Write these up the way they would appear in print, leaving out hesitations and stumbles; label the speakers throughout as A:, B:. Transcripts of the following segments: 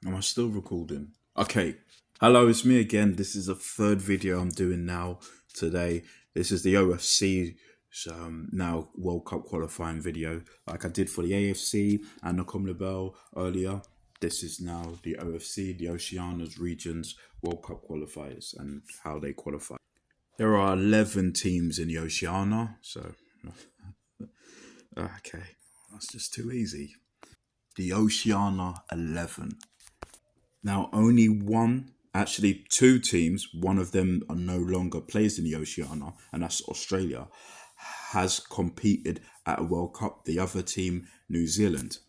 A: Am I still recording? Okay. Hello, it's me again. This is the third video I'm doing now today. This is the OFC now World Cup qualifying video, like I did for the AFC and the CONMEBOL earlier. This is now the OFC, the Oceania's Regions World Cup qualifiers and how they qualify. There are 11 teams in the Oceania, so okay, that's just too easy. The Oceania 11. Now, only actually two teams, one of them are no longer plays in the Oceania, and that's Australia, has competed at a World Cup. The other team, New Zealand.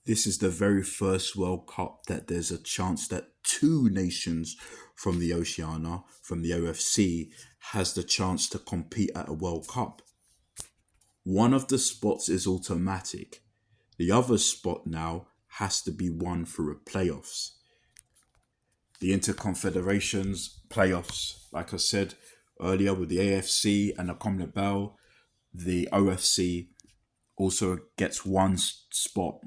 A: This is the very first World Cup that there's a chance that two nations from the Oceania, from the OFC, has the chance to compete at a World Cup. One of the spots is automatic. The other spot now has to be won through a playoffs. The Interconfederations playoffs, like I said earlier with the AFC and the CONMEBOL, the OFC also gets one spot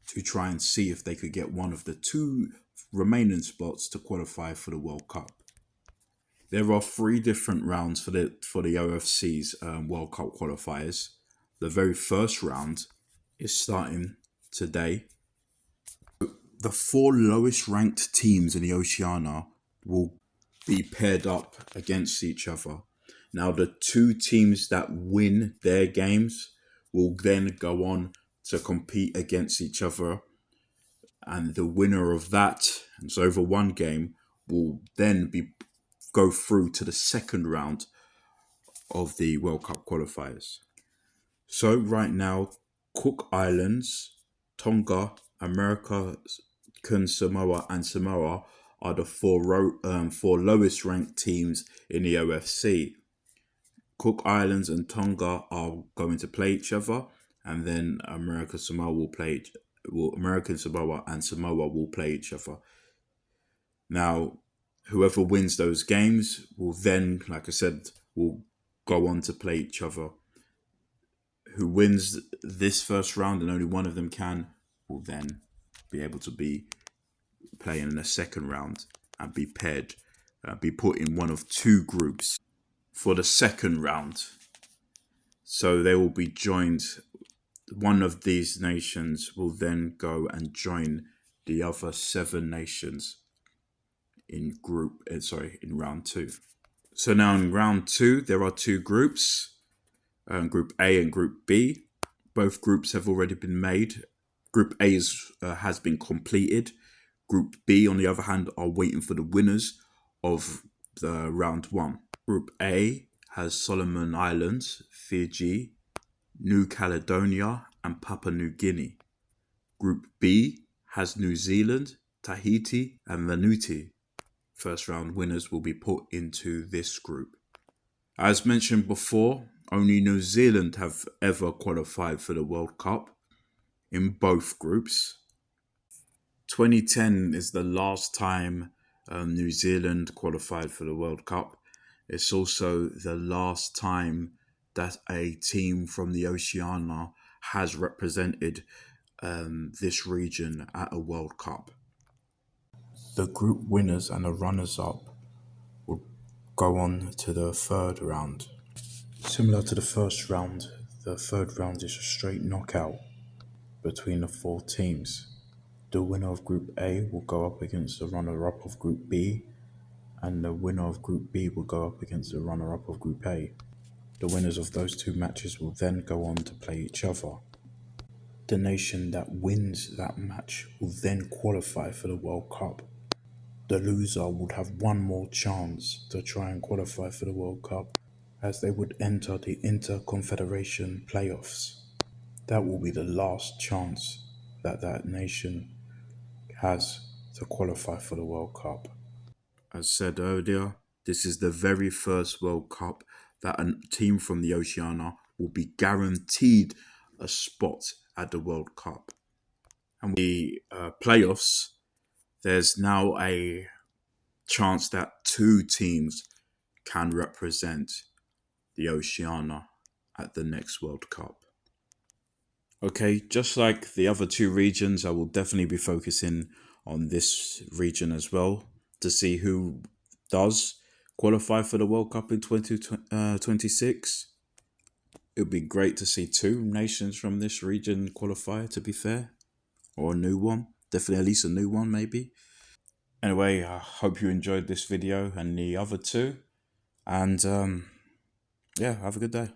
A: to try and see if they could get one of the two remaining spots to qualify for the World Cup. There are three different rounds for the OFC's World Cup qualifiers. The very first round is starting today. The four lowest ranked teams in the Oceania will be paired up against each other. Now, the two teams that win their games will then go on to compete against each other. And the winner of that, and so over one game, will then go through to the second round of the World Cup qualifiers. So right now, Cook Islands, Tonga, American Samoa, and Samoa are the four lowest ranked teams in the OFC. Cook Islands and Tonga are going to play each other, and then American Samoa and Samoa will play each other. Now, whoever wins those games will then, like I said, will go on to play each other. Who wins this first round, and only one of them will then be able to be playing in the second round and be paired, be put in one of two groups for the second round. So they will be joined. One of these nations will then go and join the other seven nations in round two. So now in round two, there are two groups, Group A and Group B. Both groups have already been made. Group A has been completed. Group B, on the other hand, are waiting for the winners of the round one. Group A has Solomon Islands, Fiji, New Caledonia, and Papua New Guinea. Group B has New Zealand, Tahiti, and Vanuatu. First round winners will be put into this group. As mentioned before, only New Zealand have ever qualified for the World Cup in both groups. 2010 is the last time New Zealand qualified for the World Cup. It's also the last time that a team from the Oceania has represented this region at a World Cup. The group winners and the runners-up will go on to the third round. Similar to the first round, the third round is a straight knockout between the four teams. The winner of Group A will go up against the runner-up of Group B, and the winner of Group B will go up against the runner-up of Group A. The winners of those two matches will then go on to play each other. The nation that wins that match will then qualify for the World Cup. The loser would have one more chance to try and qualify for the World Cup, as they would enter the Interconfederation playoffs. That will be the last chance that nation has to qualify for the World Cup. As said earlier, this is the very first World Cup that a team from the Oceania will be guaranteed a spot at the World Cup. And the playoffs, there's now a chance that two teams can represent the Oceania at the next World Cup. Okay, just like the other two regions, I will definitely be focusing on this region as well to see who does qualify for the World Cup in 2026. It would be great to see two nations from this region qualify, to be fair, or a new one. Definitely at least a new one, maybe. Anyway, I hope you enjoyed this video and the other two. And yeah, have a good day.